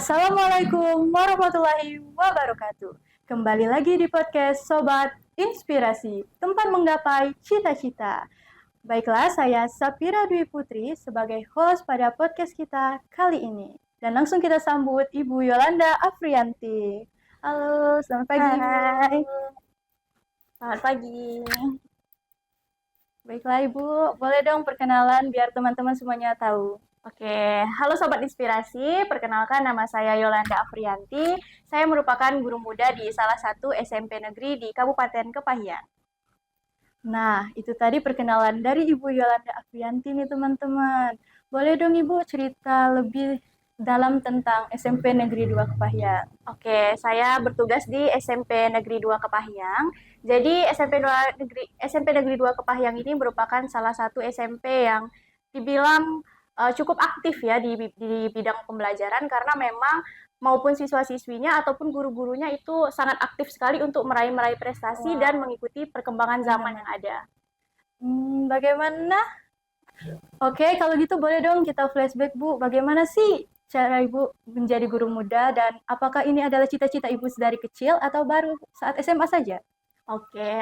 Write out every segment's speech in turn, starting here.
Assalamualaikum warahmatullahi wabarakatuh. Kembali lagi di podcast Sobat Inspirasi, tempat menggapai cita-cita. Baiklah, saya Sapira Dwi Putri sebagai host pada podcast kita kali ini. Dan langsung kita sambut Ibu Yolanda Afrianti. Halo, selamat pagi. Hai, selamat pagi. Baiklah Ibu, boleh dong perkenalan biar teman-teman semuanya tahu. Oke, halo Sobat Inspirasi, perkenalkan nama saya Yolanda Afrianti. Saya merupakan guru muda di salah satu SMP negeri di Kabupaten Kepahyang. Nah, itu tadi perkenalan dari Ibu Yolanda Afrianti nih teman-teman. Boleh dong Ibu cerita lebih dalam tentang SMP Negeri 2 Kepahyang. Oke, saya bertugas di SMP Negeri 2 Kepahyang. Jadi SMP Negeri 2 Kepahyang ini merupakan salah satu SMP yang dibilang cukup aktif ya di bidang pembelajaran karena memang maupun siswa-siswinya ataupun guru-gurunya itu sangat aktif sekali untuk meraih prestasi dan mengikuti perkembangan zaman yang ada. Bagaimana? Oke, kalau gitu boleh dong kita flashback Bu. Bagaimana sih cara Ibu menjadi guru muda dan apakah ini adalah cita-cita Ibu dari kecil atau baru saat SMA saja? Oke,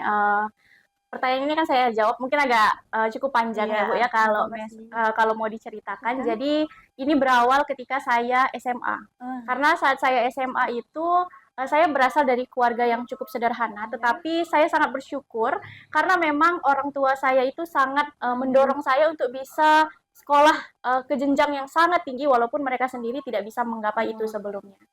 pertanyaan ini kan saya jawab mungkin agak cukup panjang ya Bu ya kalau mau diceritakan. Jadi ini berawal ketika saya SMA. Karena saat saya SMA itu saya berasal dari keluarga yang cukup sederhana, tetapi saya sangat bersyukur karena memang orang tua saya itu sangat mendorong saya untuk bisa sekolah ke jenjang yang sangat tinggi walaupun mereka sendiri tidak bisa menggapai itu sebelumnya.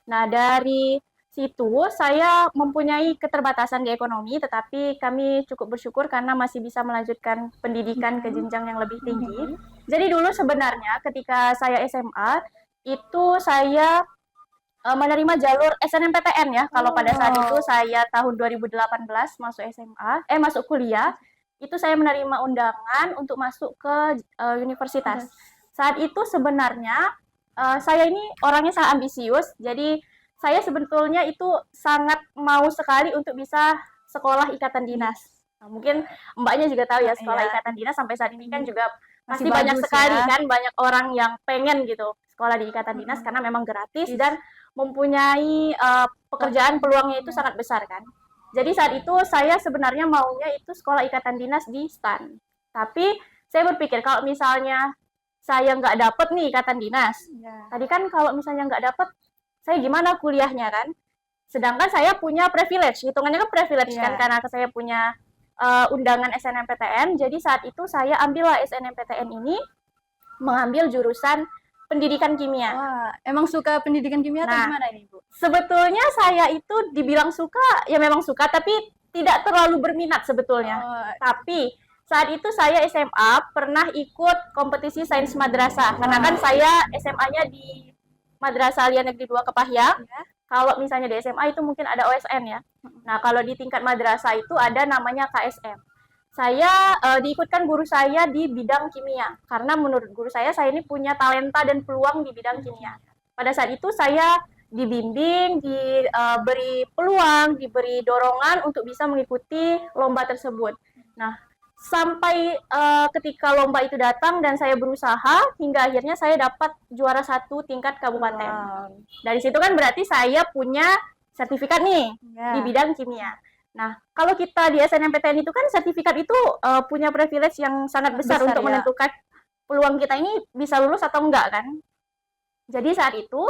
Nah, dari situ saya mempunyai keterbatasan di ekonomi, tetapi kami cukup bersyukur karena masih bisa melanjutkan pendidikan ke jenjang yang lebih tinggi. Jadi dulu sebenarnya ketika saya SMA, itu saya menerima jalur SNMPTN ya. Kalau pada saat itu saya tahun 2018 masuk masuk kuliah, itu saya menerima undangan untuk masuk ke universitas. Saat itu sebenarnya saya ini orangnya sangat ambisius, jadi saya sebetulnya itu sangat mau sekali untuk bisa sekolah ikatan dinas. Nah, mungkin mbaknya juga tahu ya sekolah ikatan dinas sampai saat ini kan juga masih banyak sekali kan banyak orang yang pengen gitu sekolah di ikatan dinas karena memang gratis dan mempunyai pekerjaan peluangnya itu sangat besar kan. Jadi saat itu saya sebenarnya maunya itu sekolah ikatan dinas di STAN. Tapi saya berpikir kalau misalnya saya nggak dapet nih ikatan dinas, tadi kan kalau misalnya nggak dapet saya gimana kuliahnya kan? Sedangkan saya punya privilege, hitungannya kan privilege kan karena saya punya undangan SNMPTN. Jadi saat itu saya ambillah SNMPTN ini mengambil jurusan pendidikan kimia. Wah, emang suka pendidikan kimia atau gimana ini Bu? Sebetulnya saya itu dibilang suka, ya memang suka, tapi tidak terlalu berminat sebetulnya. Tapi saat itu saya SMA pernah ikut kompetisi sains madrasah, karena kan saya SMA-nya di Madrasah Alia Negeri 2 Kepahyang. Kalau misalnya di SMA itu mungkin ada OSN ya. Nah, kalau di tingkat madrasah itu ada namanya KSM. Saya diikutkan guru saya di bidang kimia. Karena menurut guru saya ini punya talenta dan peluang di bidang kimia. Pada saat itu saya dibimbing, diberi peluang, diberi dorongan untuk bisa mengikuti lomba tersebut. Nah, sampai ketika lomba itu datang dan saya berusaha hingga akhirnya saya dapat juara 1 tingkat kabupaten. Dari situ kan berarti saya punya sertifikat nih di bidang kimia. Nah, kalau kita di SNMPTN itu kan sertifikat itu punya privilege yang sangat besar untuk menentukan peluang kita ini bisa lulus atau enggak kan. Jadi saat itu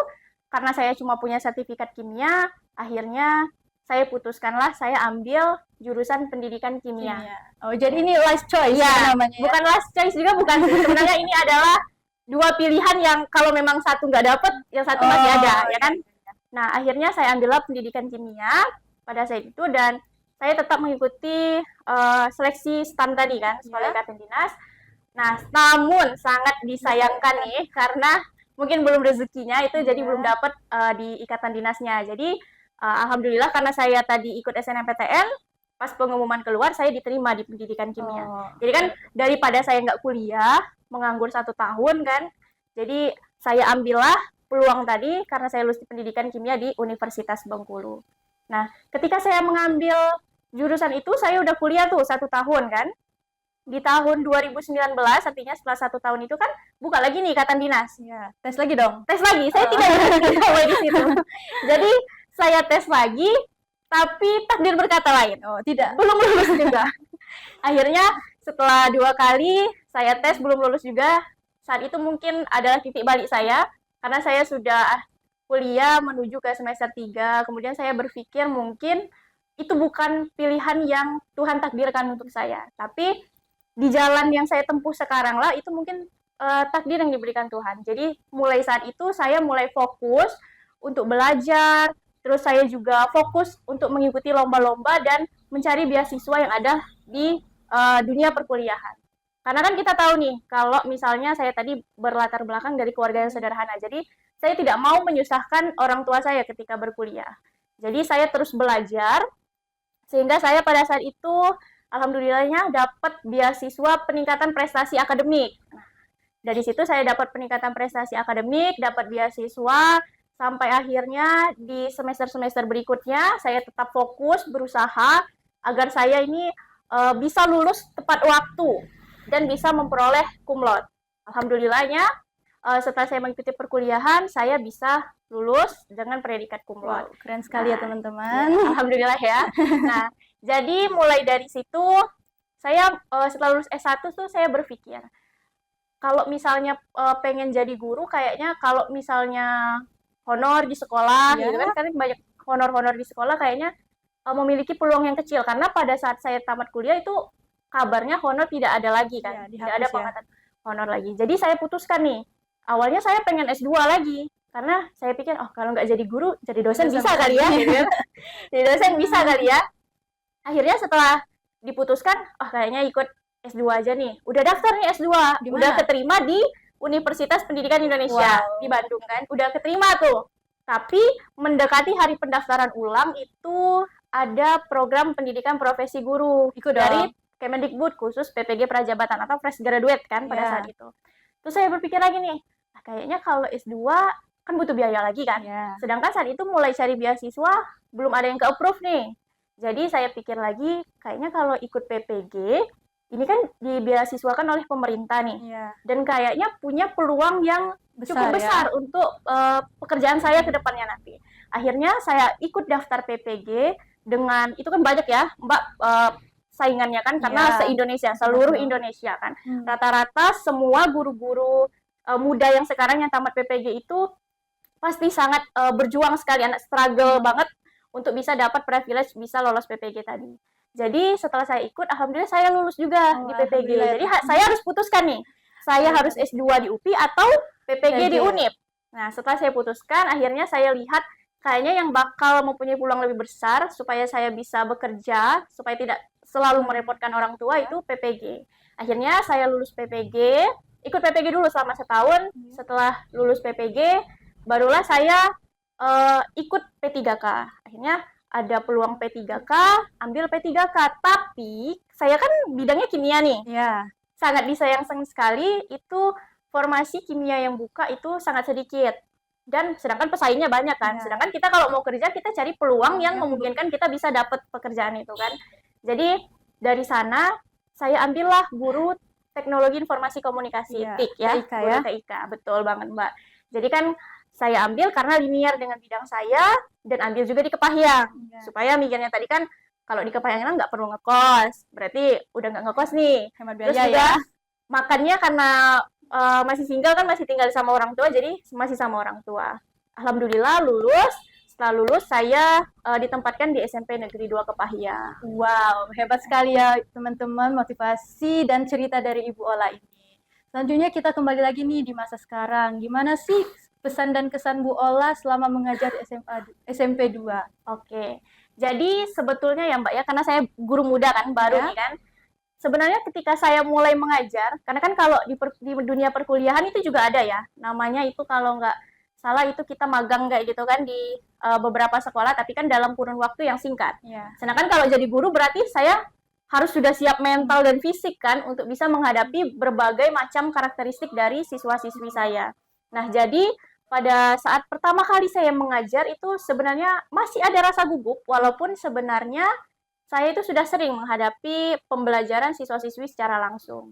karena saya cuma punya sertifikat kimia, akhirnya saya putuskanlah saya ambil jurusan pendidikan kimia. Oh, jadi ini last choice ya namanya. Bukan last choice juga, bukan. Sebenarnya ini adalah dua pilihan yang kalau memang satu nggak dapet, yang satu masih ada, ya kan? Nah, akhirnya saya ambillah pendidikan kimia pada saat itu dan saya tetap mengikuti seleksi STAN tadi kan, sekolah ikatan dinas. Nah, namun sangat disayangkan nih karena mungkin belum rezekinya itu jadi belum dapat di ikatan dinasnya. Jadi alhamdulillah karena saya tadi ikut SNMPTN, pas pengumuman keluar saya diterima di pendidikan kimia. Jadi kan daripada saya nggak kuliah, menganggur 1 tahun kan, jadi saya ambillah peluang tadi karena saya lulus di pendidikan kimia di Universitas Bengkulu. Nah, ketika saya mengambil jurusan itu, saya udah kuliah tuh 1 tahun kan. di tahun 2019, artinya setelah 1 tahun itu kan buka lagi nih ikatan dinas. Ya, tes lagi dong. Tes lagi, saya tidak berhenti sampai di situ. Jadi saya tes lagi, tapi takdir berkata lain. Oh, tidak. Belum lulus juga. Akhirnya setelah 2 kali saya tes belum lulus juga. Saat itu mungkin adalah titik balik saya, karena saya sudah kuliah menuju ke semester 3. Kemudian saya berpikir mungkin itu bukan pilihan yang Tuhan takdirkan untuk saya. Tapi di jalan yang saya tempuh sekarang lah, itu mungkin takdir yang diberikan Tuhan. Jadi mulai saat itu saya mulai fokus untuk belajar, terus saya juga fokus untuk mengikuti lomba-lomba dan mencari beasiswa yang ada di dunia perkuliahan. Karena kan kita tahu nih, kalau misalnya saya tadi berlatar belakang dari keluarga yang sederhana, jadi saya tidak mau menyusahkan orang tua saya ketika berkuliah. Jadi saya terus belajar, sehingga saya pada saat itu alhamdulillahnya dapat beasiswa peningkatan prestasi akademik. Nah, dari situ saya dapat peningkatan prestasi akademik, dapat beasiswa, sampai akhirnya di semester-semester berikutnya saya tetap fokus berusaha agar saya ini bisa lulus tepat waktu dan bisa memperoleh cum laude. Alhamdulillahnya setelah saya mengikuti perkuliahan, saya bisa lulus dengan predikat cum laude. Wow, keren sekali ya teman-teman. Ya, alhamdulillah ya. Nah, jadi mulai dari situ saya setelah lulus S1 tuh saya berpikir, kalau misalnya pengen jadi guru, kayaknya kalau misalnya honor di sekolah gitu kan, karena banyak honor-honor di sekolah kayaknya memiliki peluang yang kecil, karena pada saat saya tamat kuliah itu kabarnya honor tidak ada lagi kan, tidak ada pangkatan honor lagi. Jadi saya putuskan nih, awalnya saya pengen S2 lagi, karena saya pikir, oh kalau nggak jadi guru, jadi dosen bisa kali ya, gitu kan. Jadi dosen bisa kali ya. Akhirnya setelah diputuskan, oh kayaknya ikut S2 aja nih. Udah daftar nih S2, udah keterima di Universitas Pendidikan Indonesia di Bandung kan, udah keterima tuh. Tapi mendekati hari pendaftaran ulang itu ada program pendidikan profesi guru dari Kemendikbud khusus PPG Prajabatan atau fresh graduate kan pada saat itu. Terus saya berpikir lagi nih, kayaknya kalau S2 kan butuh biaya lagi kan. Sedangkan saat itu mulai cari beasiswa belum ada yang ke-approve nih. Jadi saya pikir lagi, kayaknya kalau ikut PPG ini kan dibeasiswakan oleh pemerintah nih. Dan kayaknya punya peluang yang cukup besar untuk pekerjaan saya ke depannya nanti. Akhirnya saya ikut daftar PPG dengan, itu kan banyak ya Mbak saingannya kan, karena se-Indonesia, seluruh Indonesia kan. Rata-rata semua guru-guru muda yang sekarang yang tamat PPG itu pasti sangat berjuang sekali, anak struggle banget untuk bisa dapat privilege bisa lolos PPG tadi. Jadi setelah saya ikut, alhamdulillah saya lulus juga di PPG. Jadi saya harus putuskan nih, saya harus S2 di UPI atau PPG di UNIP. Nah, setelah saya putuskan, akhirnya saya lihat kayaknya yang bakal mempunyai peluang lebih besar supaya saya bisa bekerja, supaya tidak selalu merepotkan orang tua, itu PPG. Akhirnya saya lulus PPG, ikut PPG dulu selama setahun. Setelah lulus PPG, barulah saya ikut P3K. Akhirnya ada peluang P3K, ambil P3K. Tapi saya kan bidangnya kimia nih. Sangat disayangkan sekali, itu formasi kimia yang buka itu sangat sedikit. Dan sedangkan pesaingnya banyak kan. Sedangkan kita kalau mau kerja, kita cari peluang yang memungkinkan kita bisa dapat pekerjaan itu kan. Jadi dari sana saya ambillah guru teknologi informasi komunikasi, TIK ya, guru TIK, betul banget Mbak. Jadi kan saya ambil karena linear dengan bidang saya, dan ambil juga di Kepahyang. Supaya mikirnya tadi kan, kalau di Kepahyang nggak perlu ngekos, berarti udah nggak ngekos nih. Hemat biaya. Terus juga makannya karena masih single kan, masih tinggal sama orang tua, jadi masih sama orang tua. Alhamdulillah lulus. Setelah lulus saya ditempatkan di SMP Negeri 2 Kepahyang. Wow, hebat sekali ya teman-teman, motivasi dan cerita dari Ibu Ola ini. Selanjutnya kita kembali lagi nih di masa sekarang. Gimana sih pesan dan kesan Bu Ola selama mengajar di SMP 2? Oke, jadi sebetulnya ya Mbak ya, karena saya guru muda kan, baru nih kan. Sebenarnya ketika saya mulai mengajar, karena kan kalau di dunia perkuliahan itu juga ada ya, namanya itu kalau nggak salah itu kita magang kayak gitu kan di beberapa sekolah, tapi kan dalam kurun waktu yang singkat. Sedangkan kalau jadi guru berarti saya harus sudah siap mental dan fisik kan untuk bisa menghadapi berbagai macam karakteristik dari siswa-siswi saya. Nah, jadi pada saat pertama kali saya mengajar itu sebenarnya masih ada rasa gugup, walaupun sebenarnya saya itu sudah sering menghadapi pembelajaran siswa-siswi secara langsung.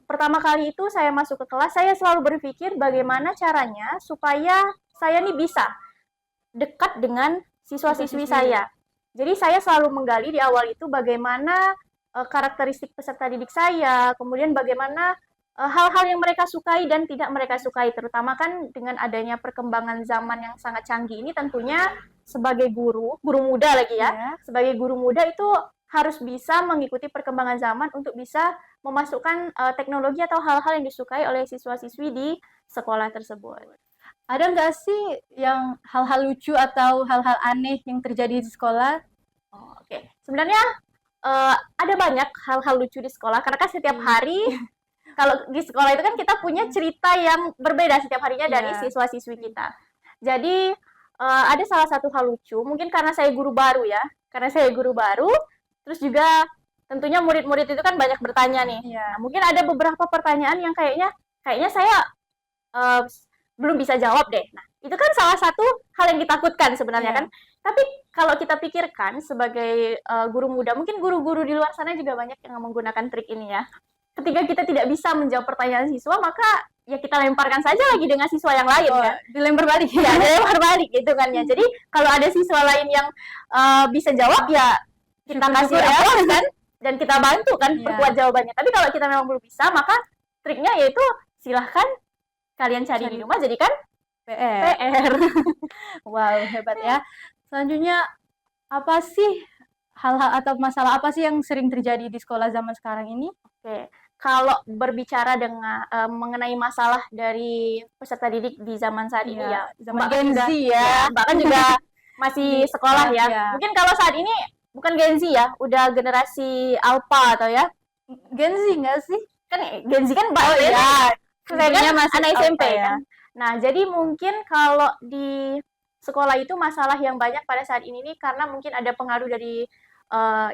Pertama kali itu saya masuk ke kelas, saya selalu berpikir bagaimana caranya supaya saya nih bisa dekat dengan siswa-siswi saya. Jadi saya selalu menggali di awal itu bagaimana karakteristik peserta didik saya, kemudian bagaimana hal-hal yang mereka sukai dan tidak mereka sukai, terutama kan dengan adanya perkembangan zaman yang sangat canggih ini tentunya sebagai guru muda lagi ya, sebagai guru muda itu harus bisa mengikuti perkembangan zaman untuk bisa memasukkan teknologi atau hal-hal yang disukai oleh siswa-siswi di sekolah tersebut. Ada nggak sih yang hal-hal lucu atau hal-hal aneh yang terjadi di sekolah? Oke. Sebenarnya ada banyak hal-hal lucu di sekolah karena kan setiap hari kalau di sekolah itu kan kita punya cerita yang berbeda setiap harinya dari siswa-siswi kita. Jadi ada salah satu hal lucu, mungkin karena saya guru baru ya, terus juga tentunya murid-murid itu kan banyak bertanya nih. Nah, mungkin ada beberapa pertanyaan yang kayaknya saya belum bisa jawab deh. Nah, itu kan salah satu hal yang ditakutkan sebenarnya kan. Tapi kalau kita pikirkan sebagai guru muda, mungkin guru-guru di luar sana juga banyak yang menggunakan trik ini ya. Ketika kita tidak bisa menjawab pertanyaan siswa, maka ya kita lemparkan saja lagi dengan siswa yang lain kan. Dilempar balik. Ya, dilempar balik gitu kan ya. Jadi kalau ada siswa lain yang bisa jawab ya kita kasih aplaus kan dan kita bantu kan perkuat jawabannya. Tapi kalau kita memang belum bisa, maka triknya yaitu silahkan kalian cari di rumah jadikan PR. Wow, hebat ya. Selanjutnya apa sih hal-hal atau masalah apa sih yang sering terjadi di sekolah zaman sekarang ini? Oke. Kalau berbicara dengan mengenai masalah dari peserta didik di zaman saat ini ya, zaman Gen Z ya, Mbak kan juga masih sekolah ya. Mungkin kalau saat ini bukan Gen Z ya, udah generasi Alpha atau ya. Gen Z nggak sih? Kan Gen Z kan Mbak ya. Saya kan anak SMP kan. Nah, jadi mungkin kalau di sekolah itu masalah yang banyak pada saat ini nih karena mungkin ada pengaruh dari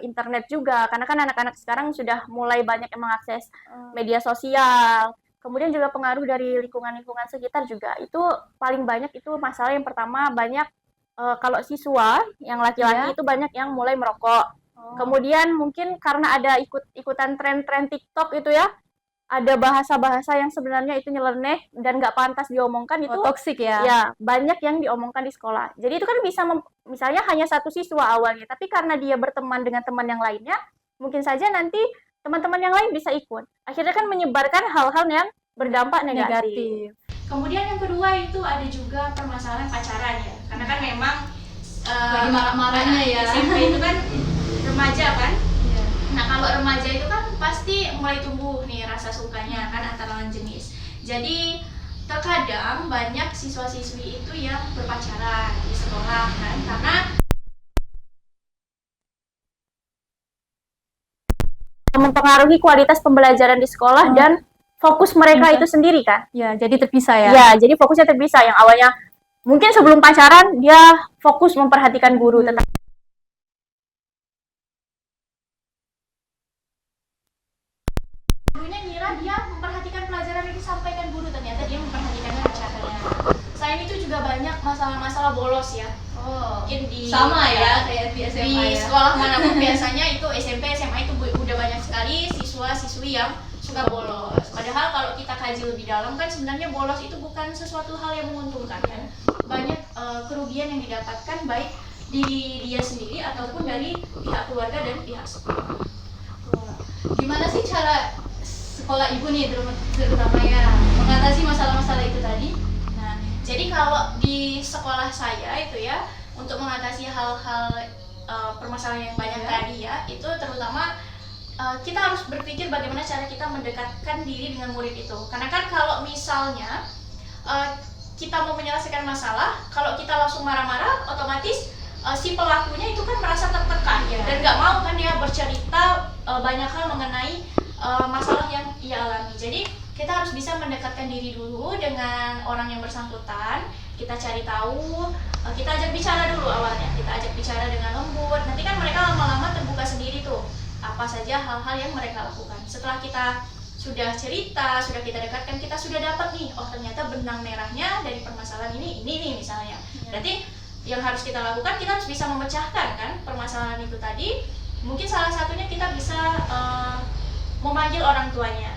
internet juga, karena kan anak-anak sekarang sudah mulai banyak yang mengakses media sosial, kemudian juga pengaruh dari lingkungan-lingkungan sekitar juga, itu paling banyak itu masalah yang pertama banyak kalau siswa yang laki-laki itu banyak yang mulai merokok, kemudian mungkin karena ada ikutan tren-tren TikTok itu ya, ada bahasa-bahasa yang sebenarnya itu nyeleneh dan nggak pantas diomongkan itu toksik ya. Ya, banyak yang diomongkan di sekolah. Jadi itu kan bisa misalnya hanya satu siswa awalnya, tapi karena dia berteman dengan teman yang lainnya, mungkin saja nanti teman-teman yang lain bisa ikut. Akhirnya kan menyebarkan hal-hal yang berdampak negatif. Kemudian yang kedua itu ada juga permasalahan pacaran ya. Karena kan memang lagi marah-marahnya ya. SMP itu kan remaja kan. Nah, kalau remaja itu kan pasti mulai tumbuh nih rasa sukanya kan antara lawan jenis. Jadi terkadang banyak siswa-siswi itu yang berpacaran di sekolah kan karena mempengaruhi kualitas pembelajaran di sekolah dan fokus mereka itu sendiri kan. Ya, jadi terpisah ya. Ya, jadi fokusnya terpisah. Yang awalnya mungkin sebelum pacaran dia fokus memperhatikan guru, tetapi dia memperhatikan pelajaran yang disampaikan guru, ternyata dia memperhatikan pacarnya. Selain itu juga banyak masalah-masalah bolos ya. Mungkin di sama ya kayak di SMA di sekolah manapun biasanya itu SMP, SMA itu udah banyak sekali siswa-siswi yang suka bolos. Padahal kalau kita kaji lebih dalam kan sebenarnya bolos itu bukan sesuatu hal yang menguntungkan kan. Banyak kerugian yang didapatkan baik di dia sendiri ataupun dari pihak keluarga dan pihak sekolah. Gimana sih cara sekolah ibu nih terutama ya mengatasi masalah-masalah itu tadi? Nah, jadi kalau di sekolah saya itu ya untuk mengatasi hal-hal permasalahan yang banyak tadi ya, itu terutama kita harus berpikir bagaimana cara kita mendekatkan diri dengan murid itu. Karena kan kalau misalnya kita mau menyelesaikan masalah, kalau kita langsung marah-marah, otomatis si pelakunya itu kan merasa tertekan dan nggak mau kan dia bercerita banyak hal mengenai masalah yang ia alami. Jadi kita harus bisa mendekatkan diri dulu dengan orang yang bersangkutan. Kita cari tahu, kita ajak bicara dulu awalnya. Kita ajak bicara dengan lembut. Nanti kan mereka lama-lama terbuka sendiri tuh apa saja hal-hal yang mereka lakukan. Setelah kita sudah cerita, sudah kita dekatkan, kita sudah dapat nih, oh ternyata benang merahnya dari permasalahan ini nih misalnya. Berarti yang harus kita lakukan, kita harus bisa memecahkan kan permasalahan itu tadi. Mungkin salah satunya kita bisa memanggil orang tuanya.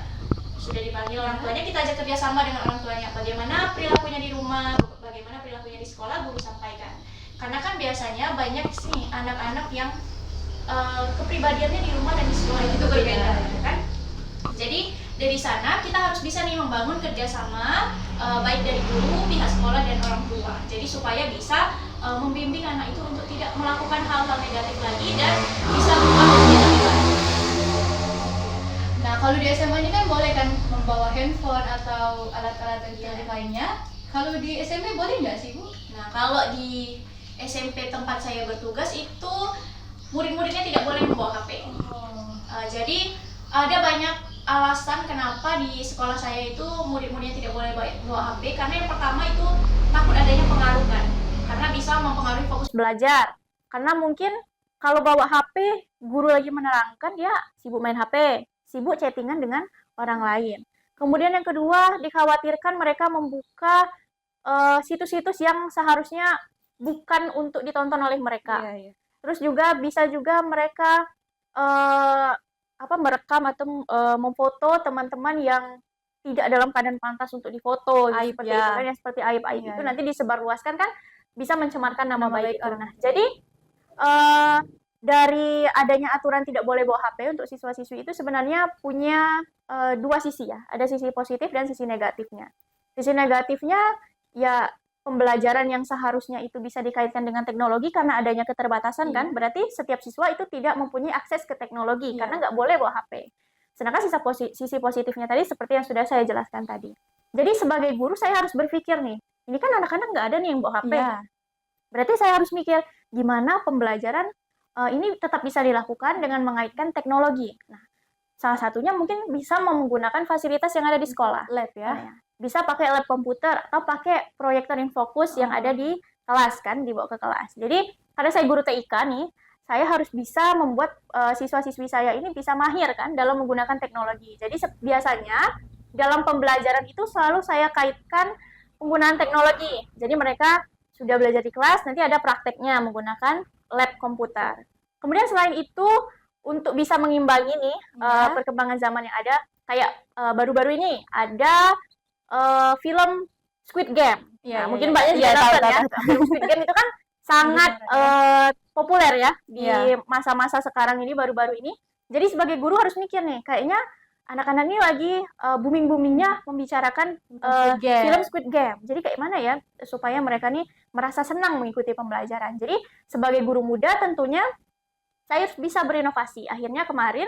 Sudah dipanggil orang tuanya, kita ajak kerjasama dengan orang tuanya. Bagaimana perilakunya di rumah, bagaimana perilakunya di sekolah, guru sampaikan. Karena kan biasanya banyak sih anak-anak yang kepribadiannya di rumah dan di sekolah itu berbeda, kan? Jadi dari sana kita harus bisa nih membangun kerjasama baik dari guru, pihak sekolah dan orang tua. Jadi supaya bisa membimbing anak itu untuk tidak melakukan hal-hal negatif lagi dan bisa berubah menjadi lebih baik. Nah, kalau di SMA ini kan boleh kan membawa handphone atau alat-alat elektronik lainnya. Kalau di SMP boleh nggak sih, Bu? Nah, kalau di SMP tempat saya bertugas itu murid-muridnya tidak boleh membawa HP. Jadi ada banyak alasan kenapa di sekolah saya itu murid-muridnya tidak boleh bawa HP, karena yang pertama itu takut adanya pengaruh kan, karena bisa mempengaruhi fokus belajar. Karena mungkin kalau bawa HP, guru lagi menerangkan, dia sibuk main HP, sibuk chattingan dengan orang lain. Kemudian yang kedua, dikhawatirkan mereka membuka situs-situs yang seharusnya bukan untuk ditonton oleh mereka. Terus juga bisa juga mereka merekam atau memfoto teman-teman yang tidak dalam keadaan pantas untuk difoto, Aib, seperti ya. itu kan, yang seperti aib-aib Iya, itu iya. nanti disebarluaskan kan, bisa mencemarkan nama baik itu. orang. Nah, jadi dari adanya aturan tidak boleh bawa HP untuk siswa-siswi itu sebenarnya punya dua sisi ya, ada sisi positif dan sisi negatifnya. Sisi negatifnya ya pembelajaran yang seharusnya itu bisa dikaitkan dengan teknologi karena adanya keterbatasan kan, berarti setiap siswa itu tidak mempunyai akses ke teknologi karena nggak boleh bawa HP. Sedangkan sisi positifnya tadi seperti yang sudah saya jelaskan tadi. Jadi sebagai guru saya harus berpikir nih, ini kan anak-anak nggak ada nih yang bawa HP. Berarti saya harus mikir gimana pembelajaran ini tetap bisa dilakukan dengan mengaitkan teknologi. Nah, salah satunya mungkin bisa menggunakan fasilitas yang ada di sekolah. Lab ya. Bisa pakai lab komputer atau pakai proyektor infocus yang ada di kelas kan, dibawa ke kelas. Jadi karena saya guru TIK nih, saya harus bisa membuat siswa-siswi saya ini bisa mahir kan dalam menggunakan teknologi. Jadi biasanya dalam pembelajaran itu selalu saya kaitkan penggunaan teknologi. Jadi mereka sudah belajar di kelas, nanti ada prakteknya menggunakan lab komputer. Kemudian selain itu untuk bisa mengimbangi nih perkembangan zaman yang ada, kayak baru-baru ini ada film Squid Game. Nah, mungkin banyak juga nonton ya. Film Squid Game itu kan sangat populer ya di masa-masa sekarang ini, baru-baru ini. Jadi sebagai guru harus mikir nih, kayaknya anak-anak ini lagi booming-boomingnya membicarakan film Squid Game. Jadi kayak mana ya supaya mereka nih merasa senang mengikuti pembelajaran. Jadi sebagai guru muda tentunya saya harus bisa berinovasi. Akhirnya kemarin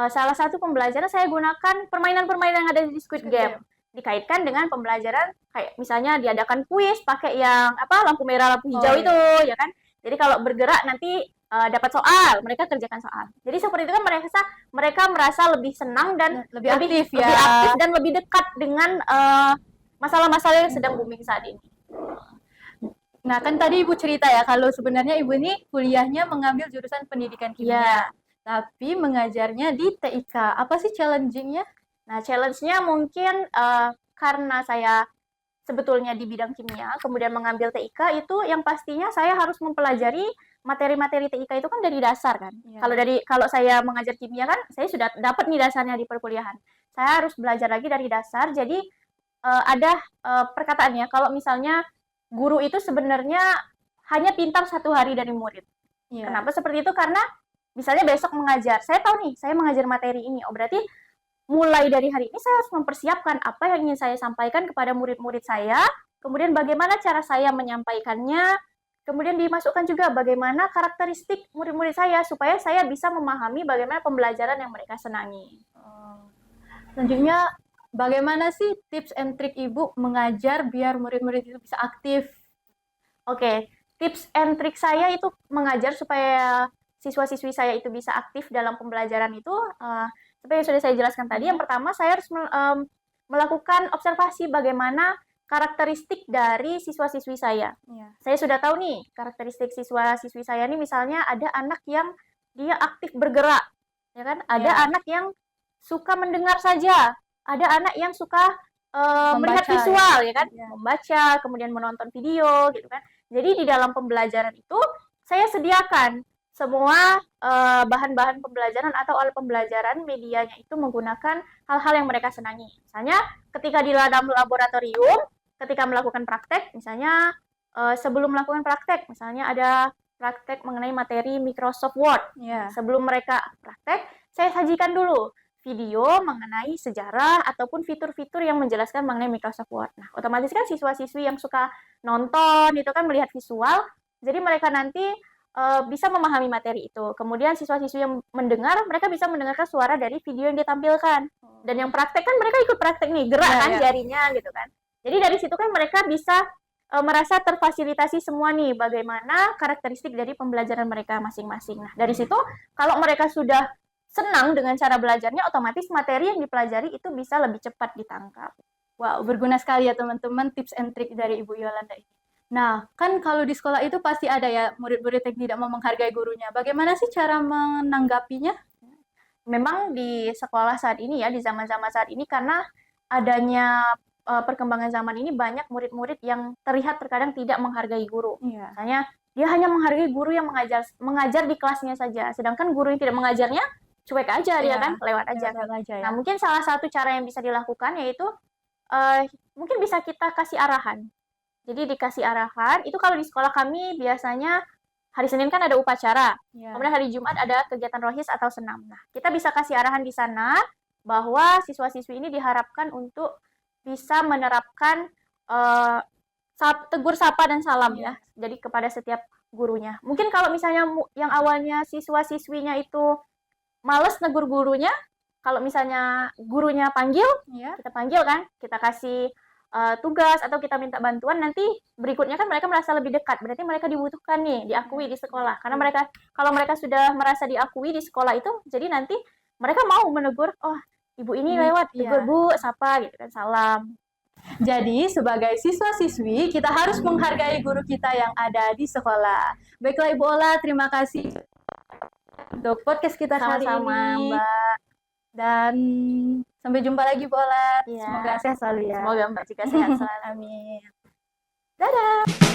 salah satu pembelajaran saya gunakan permainan-permainan yang ada di Squid Game. Dikaitkan dengan pembelajaran, kayak misalnya diadakan kuis pakai yang lampu merah, lampu hijau itu, ya kan. Jadi kalau bergerak nanti dapat soal, mereka kerjakan soal. Jadi seperti itu kan mereka merasa lebih senang dan lebih aktif dan lebih dekat dengan masalah-masalah yang sedang booming saat ini. Nah, kan tadi Ibu cerita ya kalau sebenarnya Ibu ini kuliahnya mengambil jurusan pendidikan kimia, tapi mengajarnya di TIK. Apa sih challenging-nya? Nah, challenge-nya mungkin karena saya sebetulnya di bidang kimia, kemudian mengambil TIK itu yang pastinya saya harus mempelajari materi-materi TIK itu kan dari dasar kan. Kalau saya mengajar kimia kan saya sudah dapat nih dasarnya di perkuliahan. Saya harus belajar lagi dari dasar. Jadi ada perkataannya kalau misalnya guru itu sebenarnya hanya pintar 1 hari dari murid. Kenapa seperti itu? Karena misalnya besok mengajar, saya tahu nih saya mengajar materi ini. Oh berarti mulai dari hari ini saya harus mempersiapkan apa yang ingin saya sampaikan kepada murid-murid saya, kemudian bagaimana cara saya menyampaikannya, kemudian dimasukkan juga bagaimana karakteristik murid-murid saya supaya saya bisa memahami bagaimana pembelajaran yang mereka senangi. Selanjutnya, bagaimana sih tips and trik Ibu mengajar biar murid-murid itu bisa aktif? Oke, tips and trik saya itu mengajar supaya siswa-siswi saya itu bisa aktif dalam pembelajaran itu seperti yang sudah saya jelaskan tadi. Yang pertama saya harus melakukan observasi bagaimana karakteristik dari siswa-siswi saya. Saya sudah tahu nih karakteristik siswa-siswi saya ini, misalnya ada anak yang dia aktif bergerak, ya kan? Ada anak yang suka mendengar saja, ada anak yang suka melihat visual, ya kan? Membaca, kemudian menonton video, gitu kan? Jadi di dalam pembelajaran itu saya sediakan semua bahan-bahan pembelajaran atau alat pembelajaran medianya itu menggunakan hal-hal yang mereka senangi. Misalnya ketika di dalam laboratorium, ketika melakukan praktek, misalnya sebelum melakukan praktek, misalnya ada praktek mengenai materi Microsoft Word. Ya. Sebelum mereka praktek, saya sajikan dulu video mengenai sejarah ataupun fitur-fitur yang menjelaskan mengenai Microsoft Word. Nah, otomatis kan siswa-siswi yang suka nonton itu kan melihat visual, jadi mereka nanti bisa memahami materi itu. Kemudian siswa-siswi yang mendengar, mereka bisa mendengarkan suara dari video yang ditampilkan. Dan yang praktek kan mereka ikut praktek nih, gerak kan jarinya gitu kan. Jadi dari situ kan mereka bisa merasa terfasilitasi semua nih bagaimana karakteristik dari pembelajaran mereka masing-masing. Nah, dari situ kalau mereka sudah senang dengan cara belajarnya, otomatis materi yang dipelajari itu bisa lebih cepat ditangkap. Wow, berguna sekali ya teman-teman tips and trik dari Ibu Yolanda ini. Nah, kan kalau di sekolah itu pasti ada ya murid-murid yang tidak mau menghargai gurunya. Bagaimana sih cara menanggapinya? Memang di sekolah saat ini ya, di zaman-zaman saat ini, karena adanya perkembangan zaman ini, banyak murid-murid yang terlihat terkadang tidak menghargai guru. Iya. Misalnya, dia hanya menghargai guru yang mengajar di kelasnya saja, sedangkan guru yang tidak mengajarnya cuek aja dia kan, lewat aja. Nah, mungkin salah satu cara yang bisa dilakukan yaitu mungkin bisa kita kasih arahan. Jadi dikasih arahan, itu kalau di sekolah kami biasanya hari Senin kan ada upacara, kemudian hari Jumat ada kegiatan rohis atau senam. Nah, kita bisa kasih arahan di sana bahwa siswa-siswi ini diharapkan untuk bisa menerapkan tegur sapa dan salam ya, jadi kepada setiap gurunya. Mungkin kalau misalnya yang awalnya siswa-siswinya itu males negur gurunya, kalau misalnya gurunya panggil, kita panggil kan, kita kasih tugas atau kita minta bantuan, nanti berikutnya kan mereka merasa lebih dekat, berarti mereka dibutuhkan nih, diakui di sekolah. Karena mereka, kalau mereka sudah merasa diakui di sekolah itu, jadi nanti mereka mau menegur, oh ibu ini lewat, tegur bu, sapa gitu kan, salam. Jadi sebagai siswa-siswi kita harus menghargai guru kita yang ada di sekolah. Baiklah Ibu Ola, terima kasih untuk podcast kita kali ini, Mbak. Dan sampai jumpa lagi, Bu Ola. Semoga sehat selalu ya. Semoga Mbak juga sehat selalu. Amin. Dadah.